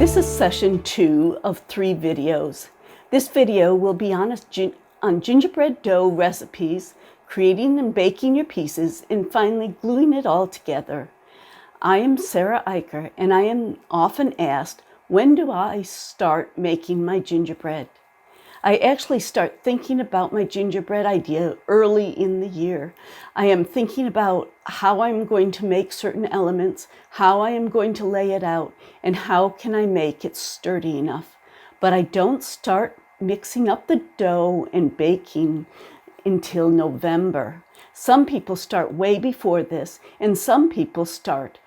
This is session 2 of 3 videos. This video will be on gingerbread dough recipes, creating and baking your pieces, and finally gluing it all together. I am Sarah Eicher, and I am often asked, when do I start making my gingerbread? I actually start thinking about my gingerbread idea early in the year. I am thinking about how I'm going to make certain elements, how I am going to lay it out, and how can I make it sturdy enough. But I don't start mixing up the dough and baking until November. Some people start way before this, and some people start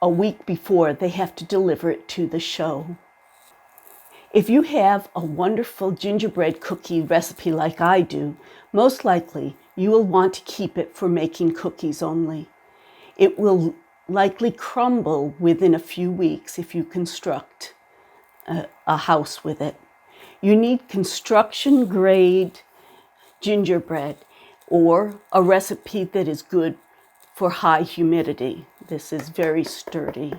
a week before they have to deliver it to the show. If you have a wonderful gingerbread cookie recipe like I do, most likely you will want to keep it for making cookies only. It will likely crumble within a few weeks if you construct a house with it. You need construction grade gingerbread or a recipe that is good for high humidity. This is very sturdy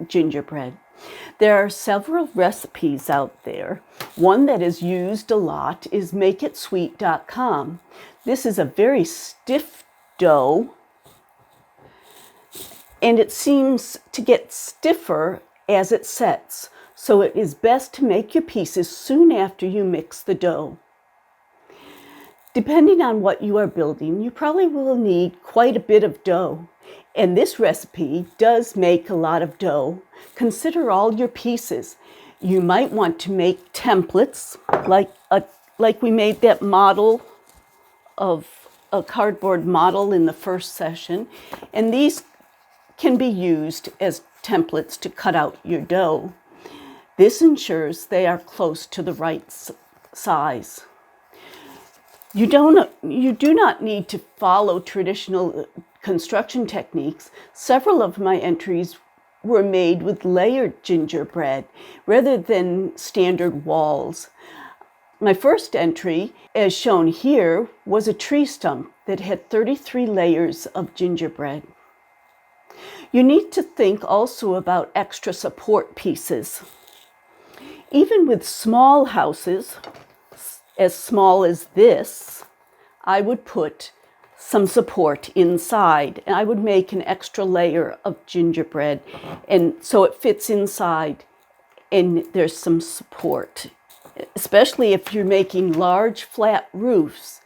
gingerbread. There are several recipes out there. One that is used a lot is makeitsweet.com. This is a very stiff dough, and it seems to get stiffer as it sets. So it is best to make your pieces soon after you mix the dough. Depending on what you are building, you probably will need quite a bit of dough. And this recipe does make a lot of dough. Consider all your pieces. You might want to make templates, like we made that model of a cardboard model in the first session. And these can be used as templates to cut out your dough. This ensures they are close to the right size. You do not need to follow traditional construction techniques. Several of my entries were made with layered gingerbread rather than standard walls. My first entry, as shown here, was a tree stump that had 33 layers of gingerbread. You need to think also about extra support pieces. Even with small houses, as small as this, I would put some support inside, and I would make an extra layer of gingerbread, and so it fits inside and there's some support. Especially if you're making large flat roofs,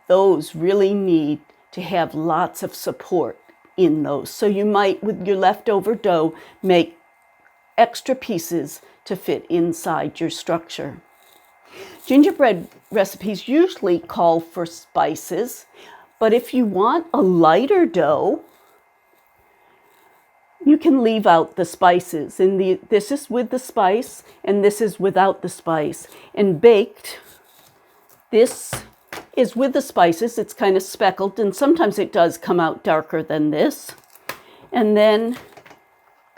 those really need to have lots of support in those. So you might, with your leftover dough, make extra pieces to fit inside your structure. Gingerbread recipes usually call for spices, but if you want a lighter dough, you can leave out the spices. And this is with the spice, and this is without the spice. And baked, this is with the spices. It's kind of speckled, and sometimes it does come out darker than this. And then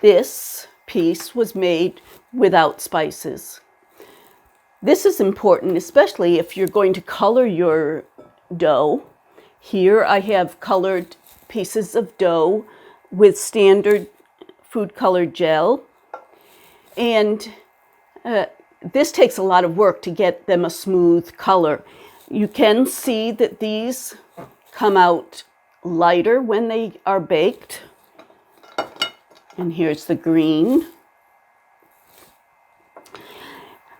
this piece was made without spices. This is important, especially if you're going to color your dough. Here I have colored pieces of dough with standard food color gel. And this takes a lot of work to get them a smooth color. You can see that these come out lighter when they are baked. And here's the green.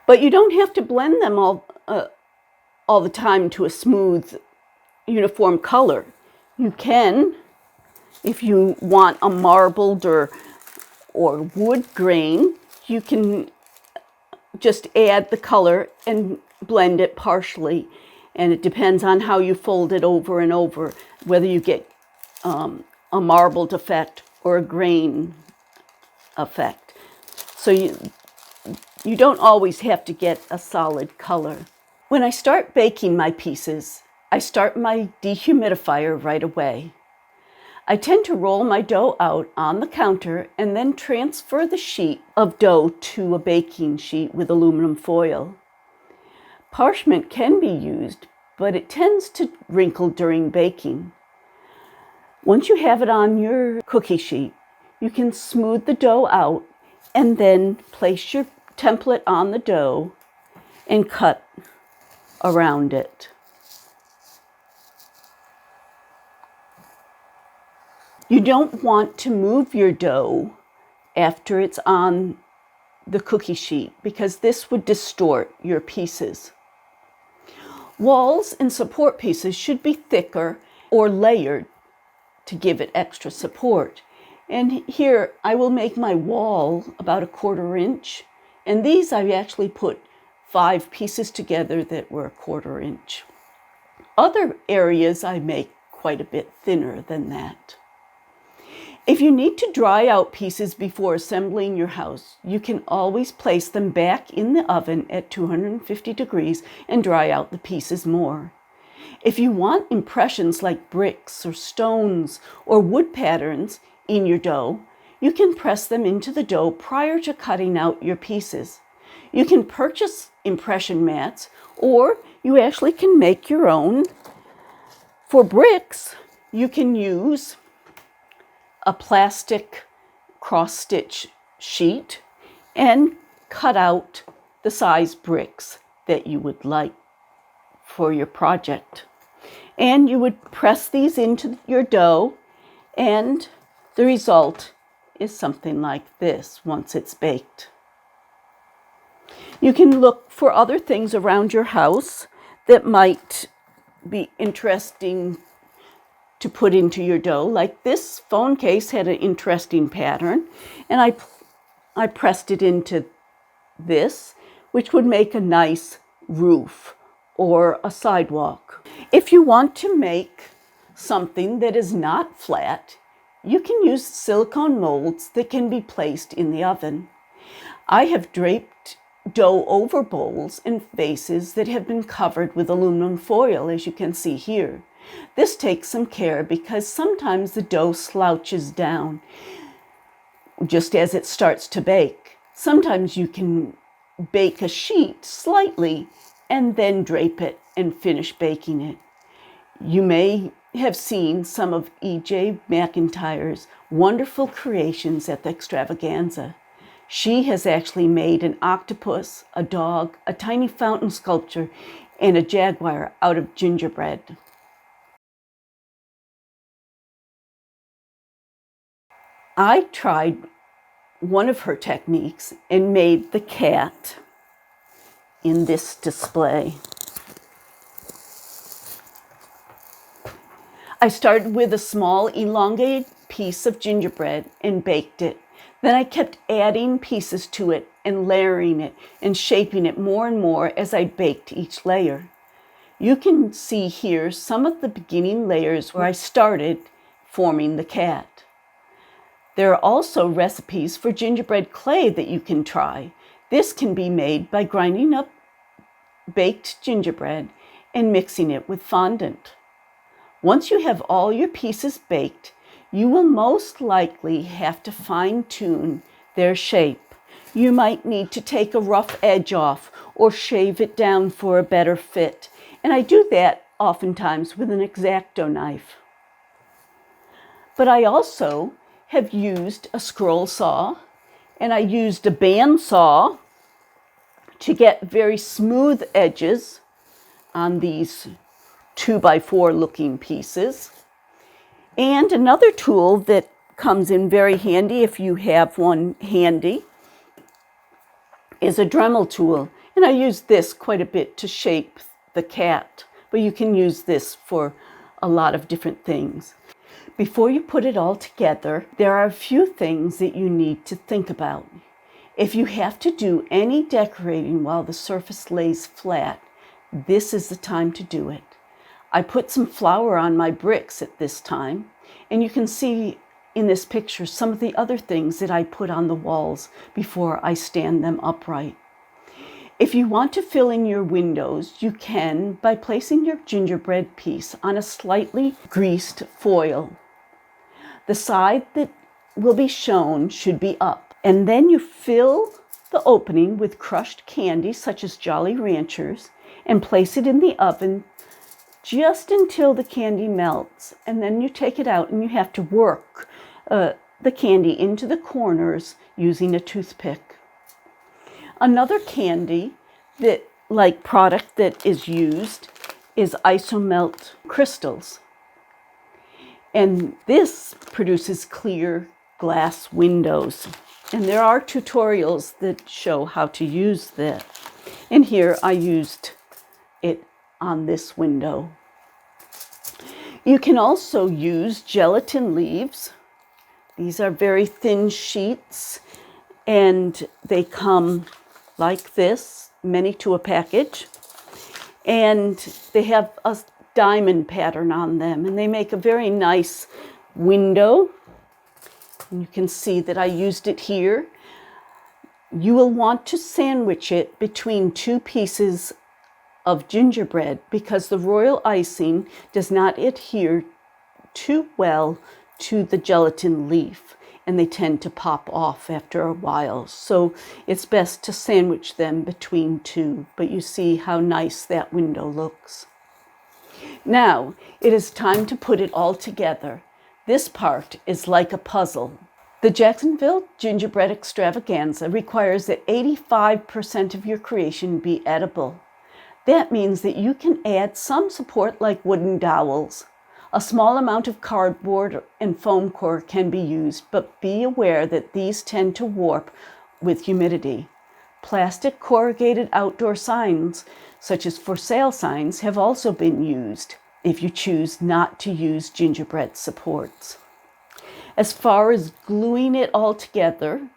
But you don't have to blend them all the time to a smooth, uniform color. You can, if you want a marbled or wood grain, you can just add the color and blend it partially. And it depends on how you fold it over and over, whether you get a marbled effect or a grain effect. So you don't always have to get a solid color. When I start baking my pieces, I start my dehumidifier right away. I tend to roll my dough out on the counter and then transfer the sheet of dough to a baking sheet with aluminum foil. Parchment can be used, but it tends to wrinkle during baking. Once you have it on your cookie sheet, you can smooth the dough out And then place your template on the dough and cut around it. You don't want to move your dough after it's on the cookie sheet because this would distort your pieces. Walls and support pieces should be thicker or layered to give it extra support. And here I will make my wall about 1/4 inch. And these I actually put 5 pieces together that were 1/4 inch. Other areas I make quite a bit thinner than that. If you need to dry out pieces before assembling your house, you can always place them back in the oven at 250 degrees and dry out the pieces more. If you want impressions like bricks or stones or wood patterns in your dough, you can press them into the dough prior to cutting out your pieces. You can purchase impression mats, or you actually can make your own. For bricks, you can use a plastic cross-stitch sheet and cut out the size bricks that you would like for your project. And you would press these into your dough, and the result is something like this once it's baked. You can look for other things around your house that might be interesting to put into your dough. Like this phone case had an interesting pattern, and I pressed it into this, which would make a nice roof or a sidewalk. If you want to make something that is not flat, you can use silicone molds that can be placed in the oven. I have draped dough over bowls and vases that have been covered with aluminum foil, as you can see here. This takes some care because sometimes the dough slouches down just as it starts to bake. Sometimes you can bake a sheet slightly and then drape it and finish baking it. You may have seen some of E.J. McIntyre's wonderful creations at the Extravaganza. She has actually made an octopus, a dog, a tiny fountain sculpture, and a jaguar out of gingerbread. I tried one of her techniques and made the cat in this display. I started with a small elongated piece of gingerbread and baked it. Then I kept adding pieces to it and layering it and shaping it more and more as I baked each layer. You can see here some of the beginning layers where I started forming the cat. There are also recipes for gingerbread clay that you can try. This can be made by grinding up baked gingerbread and mixing it with fondant. Once you have all your pieces baked, you will most likely have to fine-tune their shape. You might need to take a rough edge off or shave it down for a better fit. And I do that oftentimes with an X-Acto knife. But I also have used a scroll saw, and I used a band saw to get very smooth edges on these 2x4 looking pieces. And another tool that comes in very handy if you have one handy is a Dremel tool. And I use this quite a bit to shape the cat, but you can use this for a lot of different things. Before you put it all together, there are a few things that you need to think about. If you have to do any decorating while the surface lays flat, this is the time to do it. I put some flour on my bricks at this time, and you can see in this picture some of the other things that I put on the walls before I stand them upright. If you want to fill in your windows, you can by placing your gingerbread piece on a slightly greased foil. The side that will be shown should be up, and then you fill the opening with crushed candy such as Jolly Ranchers and place it in the oven just until the candy melts, and then you take it out and you have to work the candy into the corners using a toothpick. Another candy product that is used is isomelt crystals. And this produces clear glass windows. And there are tutorials that show how to use that. And here I used it on this window. You can also use gelatin leaves. These are very thin sheets, and they come like this, many to a package. And they have a diamond pattern on them, and they make a very nice window. And you can see that I used it here. You will want to sandwich it between two pieces of gingerbread because the royal icing does not adhere too well to the gelatin leaf, and they tend to pop off after a while. So it's best to sandwich them between two, but you see how nice that window looks. Now it is time to put it all together. This part is like a puzzle. The Jacksonville Gingerbread Extravaganza requires that 85% of your creation be edible. That means that you can add some support like wooden dowels. A small amount of cardboard and foam core can be used, but be aware that these tend to warp with humidity. Plastic corrugated outdoor signs, such as for sale signs, have also been used if you choose not to use gingerbread supports. As far as gluing it all together,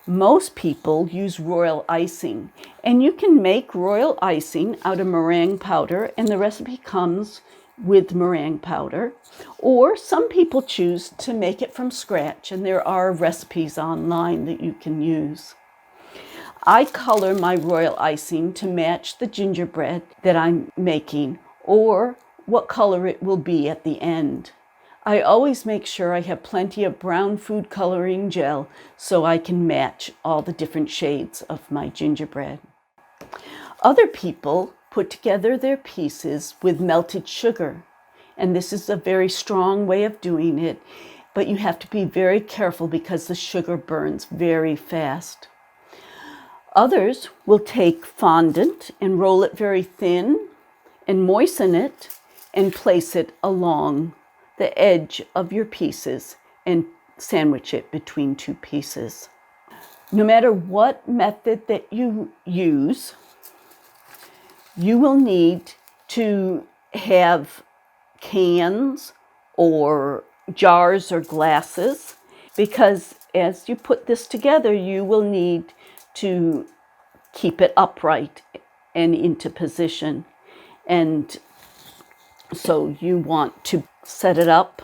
most people use royal icing, and you can make royal icing out of meringue powder, and the recipe comes with meringue powder. Or some people choose to make it from scratch, and there are recipes online that you can use. I color my royal icing to match the gingerbread that I'm making, or what color it will be at the end. I always make sure I have plenty of brown food coloring gel so I can match all the different shades of my gingerbread. Other people put together their pieces with melted sugar, and this is a very strong way of doing it, but you have to be very careful because the sugar burns very fast. Others will take fondant and roll it very thin and moisten it and place it along the edge of your pieces and sandwich it between two pieces. No matter what method that you use, you will need to have cans or jars or glasses, because as you put this together, you will need to keep it upright and into position. And so you want to set it up,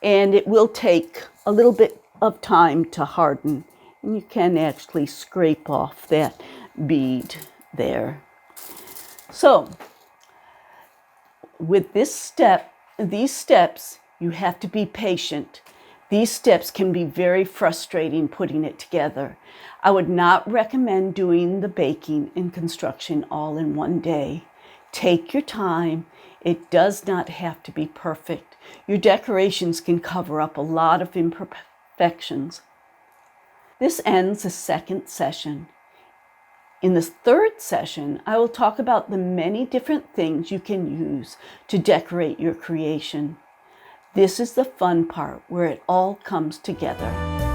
and it will take a little bit of time to harden. And you can actually scrape off that bead there. So with these steps, you have to be patient. These steps can be very frustrating putting it together. I would not recommend doing the baking and construction all in one day. Take your time. It does not have to be perfect. Your decorations can cover up a lot of imperfections. This ends the second session. In the third session, I will talk about the many different things you can use to decorate your creation. This is the fun part where it all comes together.